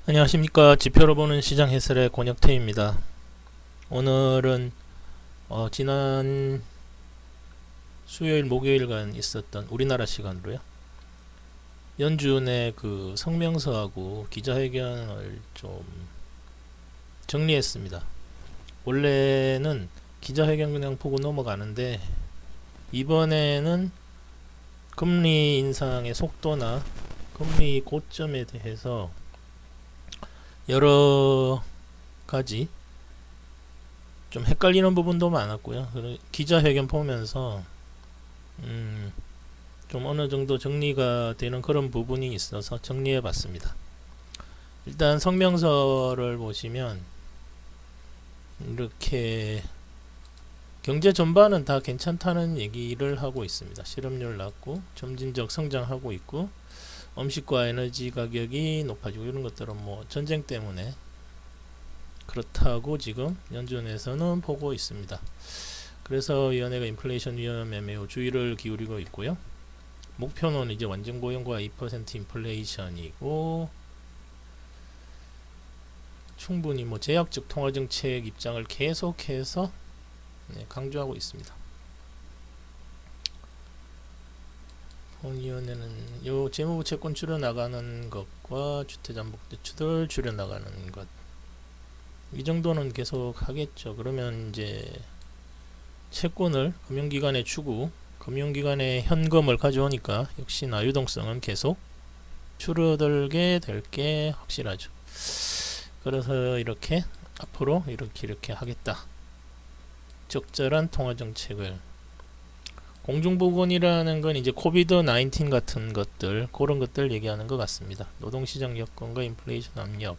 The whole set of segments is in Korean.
안녕하십니까. 지표로 보는 시장 해설의 권혁태입니다. 오늘은 지난 수요일 목요일간 있었던 우리나라 시간으로요, 연준의 그 성명서하고 기자회견을 좀 정리했습니다. 원래는 기자회견 그냥 보고 넘어가는데, 이번에는 금리 인상의 속도나 금리 고점에 대해서 여러 가지 좀 헷갈리는 부분도 많았고요. 기자회견 보면서 좀 어느 정도 정리가 되는 그런 부분이 있어서 정리해 봤습니다. 일단 성명서를 보시면 이렇게 경제 전반은 다 괜찮다는 얘기를 하고 있습니다. 실업률 낮고 점진적 성장하고 있고 음식과 에너지 가격이 높아지고, 이런 것들은 뭐 전쟁 때문에 그렇다고 지금 연준에서는 보고 있습니다. 그래서 위원회가 인플레이션 위험에 매우 주의를 기울이고 있고요. 목표는 이제 완전 고용과 2% 인플레이션이고, 충분히 뭐 제약적 통화 정책 입장을 계속해서 강조하고 있습니다. 본위원회는 요 재무부 채권 줄여나가는 것과 주택담보 대출을 줄여나가는 것, 이 정도는 계속 하겠죠. 그러면 이제 채권을 금융기관에 주고 금융기관에 현금을 가져오니까 역시나 유동성은 계속 줄어들게 될 게 확실하죠. 그래서 이렇게 앞으로 이렇게 하겠다. 적절한 통화 정책을. 공중보건이라는 건 이제 코비드 19 같은 것들, 그런 것들 얘기하는 것 같습니다. 노동시장 여건과 인플레이션 압력,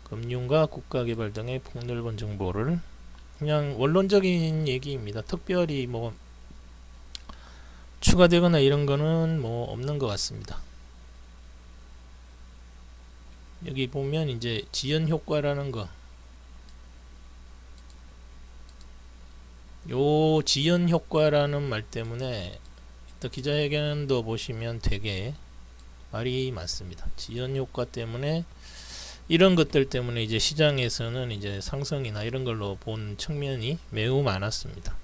금융과 국가개발 등의 폭넓은 정보를, 그냥 원론적인 얘기입니다. 특별히 뭐 추가되거나 이런 거는 뭐 없는 것 같습니다. 여기 보면 이제 지연 효과라는 거, 요 지연 효과라는 말 때문에 이따 기자회견도 보시면 되게 말이 많습니다. 지연 효과 때문에, 이런 것들 때문에 이제 시장에서는 이제 상승이나 이런 걸로 본 측면이 매우 많았습니다.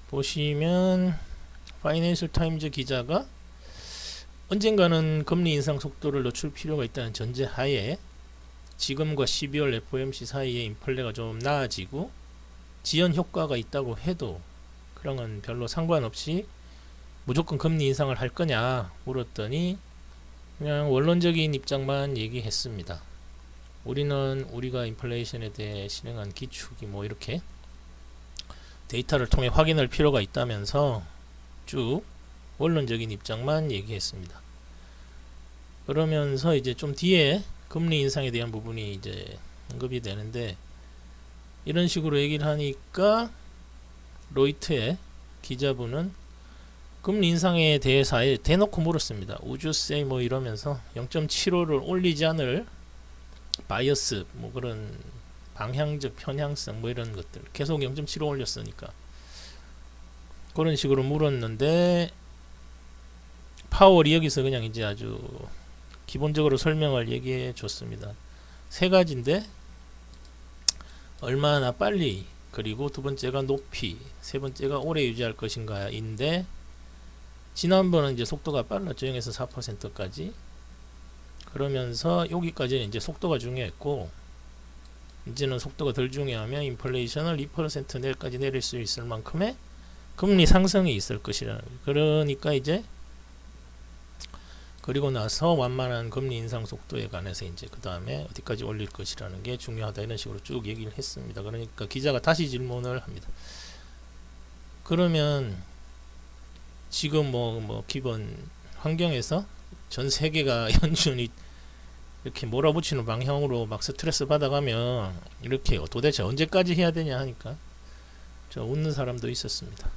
보시면 파이낸셜 타임즈 기자가 언젠가는 금리 인상 속도를 늦출 필요가 있다는 전제 하에 지금과 12월 FOMC 사이에 인플레가 좀 나아지고 지연 효과가 있다고 해도 그런 건 별로 상관없이 무조건 금리 인상을 할 거냐 물었더니 그냥 원론적인 입장만 얘기했습니다. 우리가 인플레이션에 대해 실행한 기축이 뭐 이렇게 데이터를 통해 확인할 필요가 있다면서 쭉 원론적인 입장만 얘기했습니다. 그러면서 이제 좀 뒤에 금리 인상에 대한 부분이 이제 언급이 되는데, 이런 식으로 얘기를 하니까 로이트의 기자분은 금리 인상에 대해서 아예 대놓고 물었습니다. 우주세 뭐 이러면서 0.75를 올리지 않을 바이어스, 뭐 그런 방향적 편향성 뭐 이런 것들, 계속 0.75 올렸으니까 그런 식으로 물었는데, 파월이 여기서 그냥 이제 아주 기본적으로 설명을 얘기해 줬습니다. 세 가지인데, 얼마나 빨리, 그리고 두 번째가 높이, 세 번째가 오래 유지할 것인가인데, 지난번은 이제 속도가 빨랐죠. 0에서 4%까지. 그러면서 여기까지는 이제 속도가 중요했고, 이제는 속도가 덜 중요하면 인플레이션을 2% 내까지 내릴 수 있을 만큼의 금리 상승이 있을 것이라. 그러니까 이제 그리고 나서 완만한 금리 인상 속도에 관해서 이제 그 다음에 어디까지 올릴 것이라는 게 중요하다, 이런 식으로 쭉 얘기를 했습니다. 그러니까 기자가 다시 질문을 합니다. 그러면 지금 뭐 기본 환경에서 전 세계가 연준이 이렇게 몰아붙이는 방향으로 막 스트레스 받아가면 이렇게 도대체 언제까지 해야 되냐 하니까 저 웃는 사람도 있었습니다.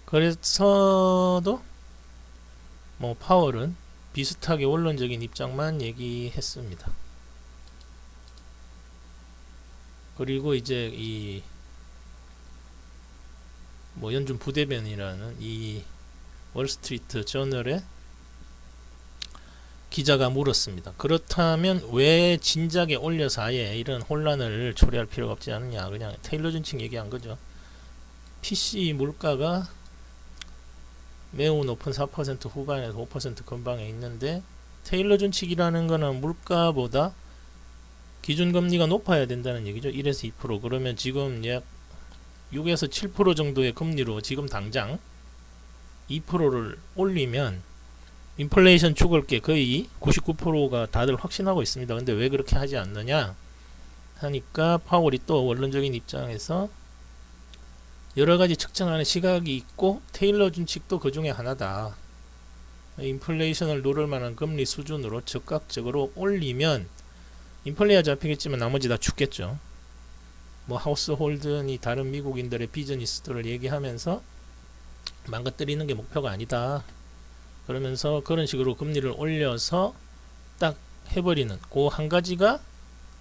그래서도 뭐 파월은 비슷하게 원론적인 입장만 얘기했습니다. 그리고 이제 이 뭐 연준 부대변이라는 이 월스트리트 저널의 기자가 물었습니다. 그렇다면 왜 진작에 올려서 아예 이런 혼란을 초래할 필요가 없지 않느냐. 그냥 테일러 준칙 얘기한 거죠. PC 물가가 매우 높은 4% 후반에서 5% 근방에 있는데 테일러 준칙이라는 거는 물가보다 기준금리가 높아야 된다는 얘기죠. 1에서 2%. 그러면 지금 약 6에서 7% 정도의 금리로 지금 당장 2%를 올리면 인플레이션 죽을 게 거의 99%가 다들 확신하고 있습니다. 근데 왜 그렇게 하지 않느냐 하니까 파월이 또 원론적인 입장에서 여러가지 측정하는 시각이 있고 테일러 준칙도 그 중에 하나다. 인플레이션을 누를 만한 금리 수준으로 즉각적으로 올리면 인플레이가 잡히겠지만 나머지 다 죽겠죠. 뭐 하우스홀든이 다른 미국인들의 비즈니스들을 얘기하면서 망가뜨리는 게 목표가 아니다. 그러면서 그런 식으로 금리를 올려서 딱 해버리는 그 한 가지가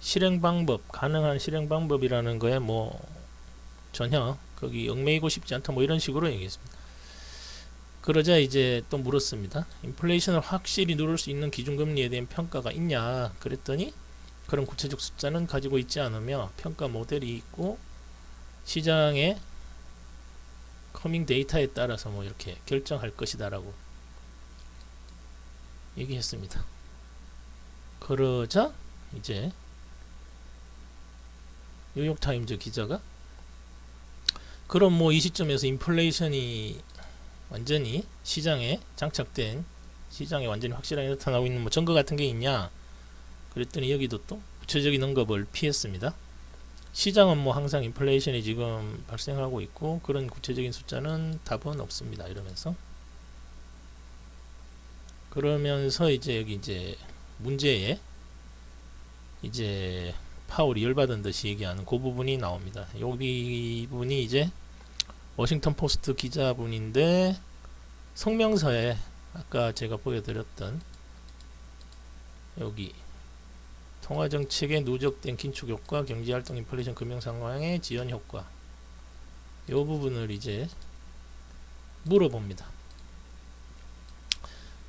실행 방법, 가능한 실행 방법이라는 거에 뭐 전혀 거기 얽매이고 싶지 않다 뭐 이런 식으로 얘기했습니다. 그러자 이제 또 물었습니다. 인플레이션을 확실히 누를 수 있는 기준금리에 대한 평가가 있냐 그랬더니 그런 구체적 숫자는 가지고 있지 않으며 평가 모델이 있고 시장의 커밍 데이터에 따라서 뭐 이렇게 결정할 것이다 라고 얘기했습니다. 그러자 이제 뉴욕타임즈 기자가 그럼 뭐 이 시점에서 인플레이션이 완전히 시장에 장착된 시장에 완전히 확실하게 나타나고 있는 뭐 증거 같은 게 있냐 그랬더니 여기도 또 구체적인 언급을 피했습니다. 시장은 뭐 항상 인플레이션이 지금 발생하고 있고 그런 구체적인 숫자는 답은 없습니다. 이러면서 그러면서 이제 여기 이제 문제에 이제 파월이 열받은 듯이 얘기하는 그 부분이 나옵니다. 여기 분이 이제 워싱턴 포스트 기자분인데 성명서에 아까 제가 보여드렸던 여기 통화정책에 누적된 긴축효과, 경제활동, 인플레이션, 금융상황의 지연효과 이 부분을 이제 물어봅니다.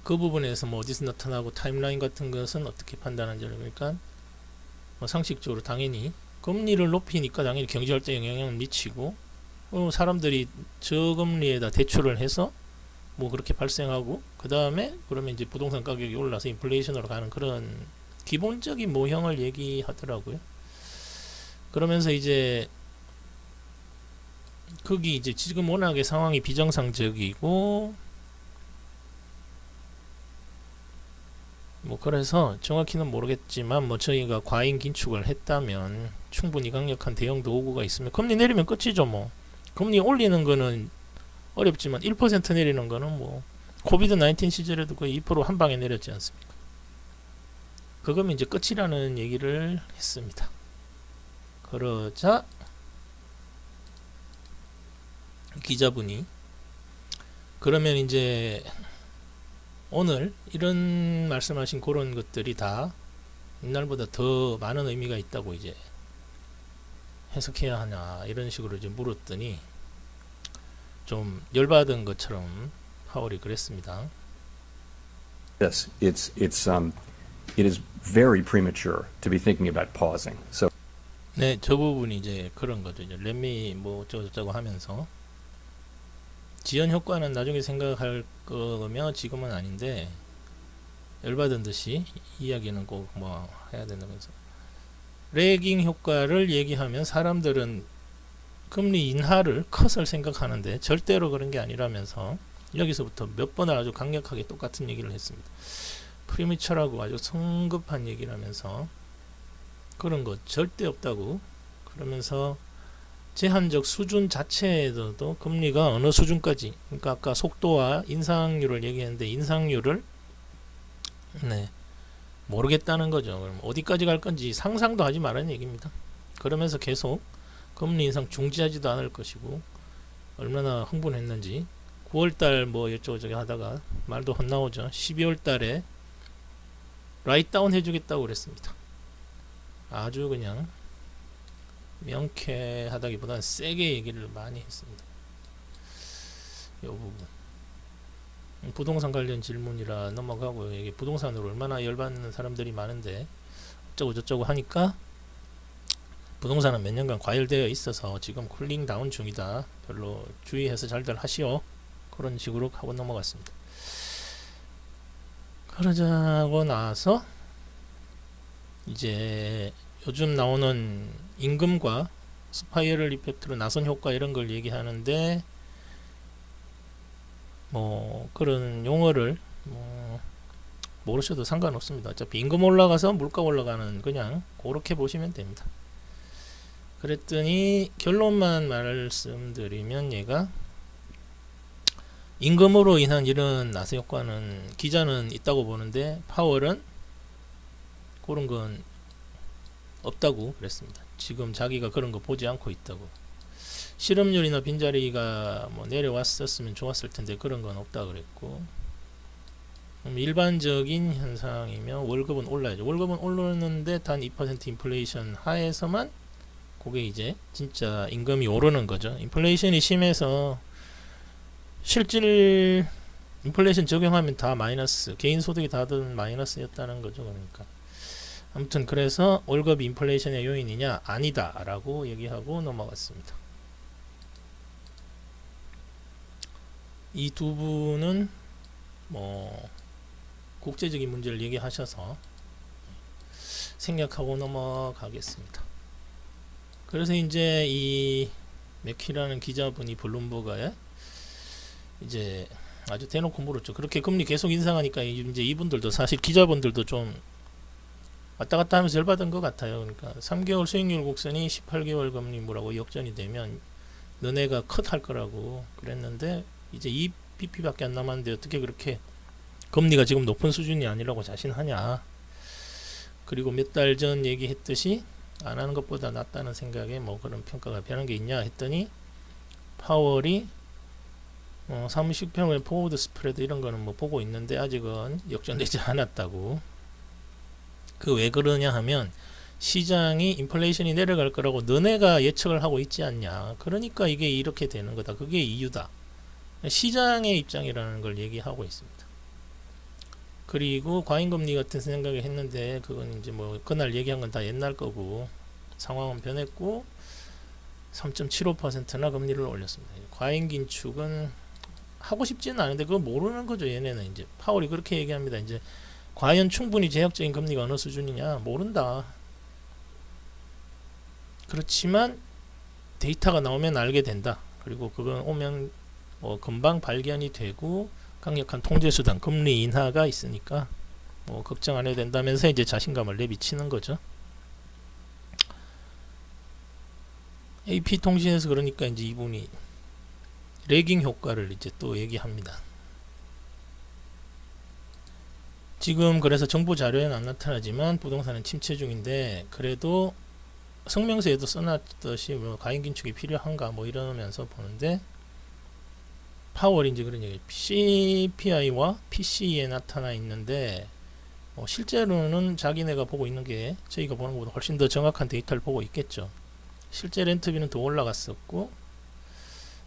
그 부분에서 뭐 어디서 나타나고 타임라인 같은 것은 어떻게 판단하는지 그러니까 뭐 상식적으로 당연히 금리를 높이니까 당연히 경제활동에 영향을 미치고 사람들이 저금리에다 대출을 해서 뭐 그렇게 발생하고 그 다음에 그러면 이제 부동산 가격이 올라서 인플레이션으로 가는 그런 기본적인 모형을 얘기하더라고요. 그러면서 이제 거기 이제 지금 워낙에 상황이 비정상적이고 뭐 그래서 정확히는 모르겠지만 뭐 저희가 과잉 긴축을 했다면 충분히 강력한 대형 도구가 있으면 금리 내리면 끝이죠. 뭐 금리 올리는 거는 어렵지만 1% 내리는 거는 뭐 코비드 19 시절에도 거의 2% 한 방에 내렸지 않습니까? 그거면 이제 끝이라는 얘기를 했습니다. 그러자 기자분이 그러면 이제 오늘 이런 말씀하신 그런 것들이 다 옛날보다 더 많은 의미가 있다고 이제 해석해야 하냐 이런 식으로 이제 물었더니 좀 열받은 것처럼 파월이 그랬습니다. Yes, it is very premature to be thinking about pausing. So 네, 저 부분이 이제 그런 거죠. 이제 렛미 뭐 어쩌고저쩌고 하면서 지연 효과는 나중에 생각할 거며 지금은 아닌데 열받은 듯이 이야기는 꼭 뭐 해야 된다면서 레깅 효과를 얘기하면 사람들은 금리 인하를 컷을 생각하는데 절대로 그런 게 아니라면서 여기서부터 몇 번을 아주 강력하게 똑같은 얘기를 했습니다. 프리미처라고 아주 성급한 얘기를 하면서 그런 거 절대 없다고 그러면서 제한적 수준 자체에서도 금리가 어느 수준까지 그러니까 아까 속도와 인상률을 얘기했는데 인상률을 모르겠다는 거죠. 그럼 어디까지 갈 건지 상상도 하지 말라는 얘기입니다. 그러면서 계속 금리 인상 중지하지도 않을 것이고 얼마나 흥분했는지 9월달 뭐 어쩌고저쩌고 하다가 말도 헛나오죠. 12월달에 라이트다운 해주겠다고 그랬습니다. 아주 그냥 명쾌하다기보다는 세게 얘기를 많이 했습니다. 이 부분 부동산 관련 질문이라 넘어가고요. 이게 부동산으로 얼마나 열받는 사람들이 많은데 어쩌고 저쩌고 하니까 부동산은 몇 년간 과열되어 있어서 지금 쿨링 다운 중이다. 별로 주의해서 잘들 하시오. 그런 식으로 하고 넘어갔습니다. 그러자고 나서 이제 요즘 나오는 임금과 스파이럴 이펙트로 나선 효과 이런 걸 얘기하는데 뭐 그런 용어를 모르셔도 상관없습니다. 어차피 임금 올라가서 물가 올라가는 그냥 그렇게 보시면 됩니다. 그랬더니 결론만 말씀드리면 얘가 임금으로 인한 이런 나세 효과는 기자는 있다고 보는데 파월은 그런 건 없다고 그랬습니다. 지금 자기가 그런 거 보지 않고 있다고. 실업률이나 빈자리가 뭐 내려왔었으면 좋았을 텐데 그런 건 없다 그랬고, 일반적인 현상이면 월급은 올라야죠. 월급은 오르는데 단 2% 인플레이션 하에서만 그게 이제 진짜 임금이 오르는 거죠. 인플레이션이 심해서 실질 인플레이션 적용하면 다 마이너스, 개인 소득이 다들 마이너스였다는 거죠. 그러니까 아무튼 그래서 월급이 인플레이션의 요인이냐? 아니다 라고 얘기하고 넘어갔습니다. 이 두 분은 뭐 국제적인 문제를 얘기하셔서 생략하고 넘어가겠습니다. 그래서 이제 이 맥키라는 기자분이 블룸버그에 이제 아주 대놓고 물었죠. 그렇게 금리 계속 인상하니까 이제 이분들도 사실 기자분들도 좀 왔다 갔다 하면서 열받은 것 같아요. 그러니까 3개월 수익률 곡선이 18개월 금리 뭐라고 역전이 되면 너네가 컷 할 거라고 그랬는데 이제 2bp밖에 안 남았는데 어떻게 그렇게 금리가 지금 높은 수준이 아니라고 자신하냐. 그리고 몇 달 전 얘기했듯이 안 하는 것보다 낫다는 생각에 뭐 그런 평가가 변한 게 있냐 했더니 파월이 사무실평의 포워드 스프레드 이런 거는 뭐 보고 있는데 아직은 역전되지 않았다고. 그 왜 그러냐 하면 시장이 인플레이션이 내려갈 거라고 너네가 예측을 하고 있지 않냐. 그러니까 이게 이렇게 되는 거다. 그게 이유다. 시장의 입장이라는 걸 얘기하고 있습니다. 그리고 과잉금리 같은 생각을 했는데 그건 이제 뭐 그날 얘기한 건 다 옛날 거고 상황은 변했고 3.75%나 금리를 올렸습니다. 과잉 긴축은 하고 싶지는 않은데 그거 모르는 거죠. 얘네는 이제 파월이 그렇게 얘기합니다. 이제 과연 충분히 제약적인 금리가 어느 수준이냐 모른다. 그렇지만 데이터가 나오면 알게 된다. 그리고 그건 오면 금방 발견이 되고 강력한 통제수단 금리 인하가 있으니까 걱정 안 해도 된다면서 이제 자신감을 내비치는 거죠. AP통신에서 그러니까 이제 이분이 레깅 효과를 이제 또 얘기합니다. 지금 그래서 정보 자료에는 안 나타나지만 부동산은 침체 중인데 그래도 성명서에도 써놨듯이 뭐 과잉 긴축이 필요한가 뭐 이러면서 보는데 파월이 이제 그런 얘기 CPI와 PCE에 나타나 있는데 실제로는 자기네가 보고 있는 게 저희가 보는 것보다 훨씬 더 정확한 데이터를 보고 있겠죠. 실제 렌트비는 더 올라갔었고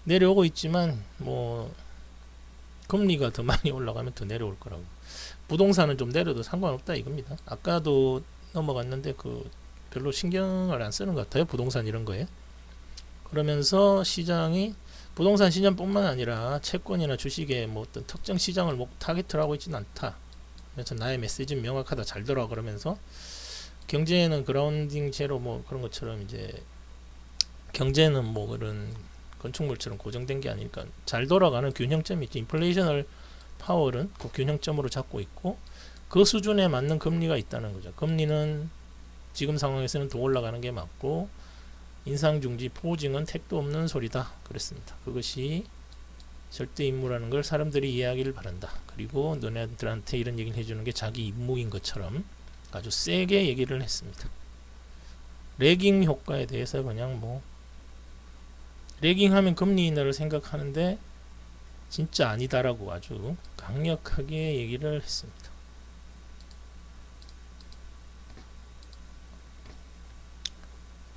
내려오고 있지만 뭐 금리가 더 많이 올라가면 더 내려올 거라고. 부동산은 좀 내려도 상관없다 이겁니다. 아까도 넘어갔는데 별로 신경을 안 쓰는 것 같아요. 부동산 이런 거에. 그러면서 시장이 부동산 시장뿐만 아니라 채권이나 주식에 뭐 어떤 특정 시장을 타겟을 하고 있지는 않다. 그래서 나의 메시지는 명확하다. 잘 들어. 그러면서 경제는 그라운딩 제로 뭐 그런 것처럼 이제 경제는 뭐 그런 건축물처럼 고정된 게 아니니까 잘 돌아가는 균형점이 있지. 인플레이션을 파월은 그 균형점으로 잡고 있고 그 수준에 맞는 금리가 있다는 거죠. 금리는 지금 상황에서는 더 올라가는 게 맞고 인상 중지 포징은 택도 없는 소리다 그랬습니다. 그것이 절대 임무라는 걸 사람들이 이해하기를 바란다. 그리고 너네들한테 이런 얘기를 해주는 게 자기 임무인 것처럼 아주 세게 얘기를 했습니다. 레깅 효과에 대해서 그냥 뭐 레깅하면 금리 인하를 생각하는데 진짜 아니다라고 아주 강력하게 얘기를 했습니다.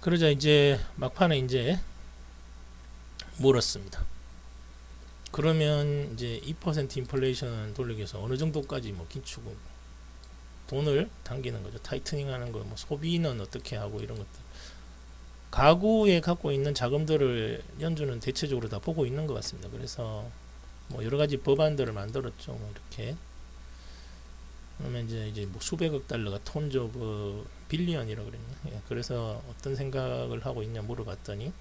그러자 이제 막판에 이제 물었습니다. 그러면 이제 2% 인플레이션 돌리기 위해서 어느 정도까지 뭐 긴축을 돈을 당기는 거죠. 타이트닝 하는 거, 뭐 소비는 어떻게 하고 이런 것들. 가구에 갖고 있는 자금들을 연준은 대체적으로 다 보고 있는 것 같습니다. 그래서 뭐 여러 가지 법안들을 만들었죠. 뭐 이렇게. 그러면 이제 뭐 수백억 달러가 톤즈 오브 빌리언이라고 그랬나? 예, 그래서 어떤 생각을 하고 있냐 물어봤더니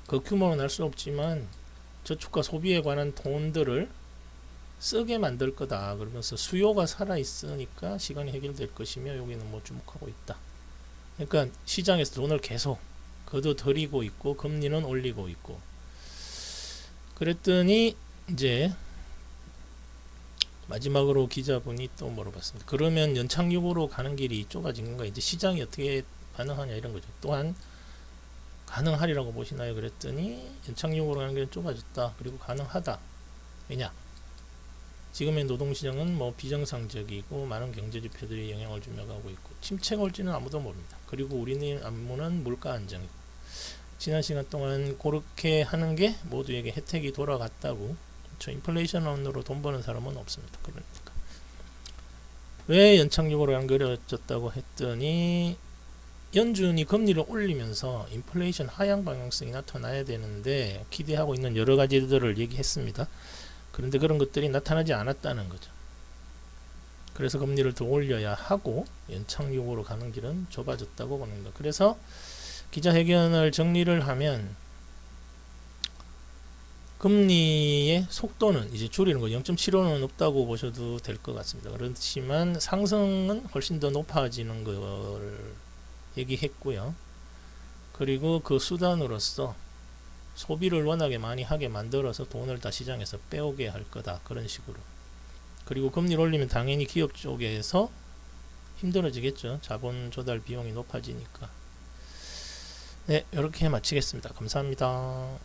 그 규모는 알 수 없지만 저축과 소비에 관한 돈들을 쓰게 만들 거다. 그러면서 수요가 살아 있으니까 시간이 해결될 것이며 여기는 뭐 주목하고 있다. 그러니까 시장에서 돈을 계속 걷어들이고 있고 금리는 올리고 있고. 그랬더니 이제 마지막으로 기자분이 또 물어봤습니다. 그러면 연착륙으로 가는 길이 좁아지는가? 이제 시장이 어떻게 반응하냐 이런 거죠. 또한 가능하리라고 보시나요? 그랬더니 연착륙으로 가는 길은 좁아졌다. 그리고 가능하다. 왜냐? 지금의 노동시장은 뭐 비정상적이고 많은 경제지표들이 영향을 주며 가고 있고 침체가 올지는 아무도 모릅니다. 그리고 우리는 안무는 물가 안정이고 지난 시간 동안 그렇게 하는 게 모두에게 혜택이 돌아갔다고. 저 인플레이션으로 돈 버는 사람은 없습니다. 그러니까 왜 연착륙으로 연결해졌다고 했더니 연준이 금리를 올리면서 인플레이션 하향 방향성이 나타나야 되는데 기대하고 있는 여러 가지들을 얘기했습니다. 그런데 그런 것들이 나타나지 않았다는 거죠. 그래서 금리를 더 올려야 하고 연착륙으로 가는 길은 좁아졌다고 봅니다. 그래서 기자회견을 정리를 하면 금리의 속도는 이제 줄이는 거 0.75는 없다고 보셔도 될 것 같습니다. 그렇지만 상승은 훨씬 더 높아지는 걸 얘기했고요. 그리고 그 수단으로서 소비를 워낙에 많이 하게 만들어서 돈을 다 시장에서 빼오게 할 거다. 그런 식으로. 그리고 금리를 올리면 당연히 기업 쪽에서 힘들어지겠죠. 자본 조달 비용이 높아지니까. 네, 이렇게 마치겠습니다. 감사합니다.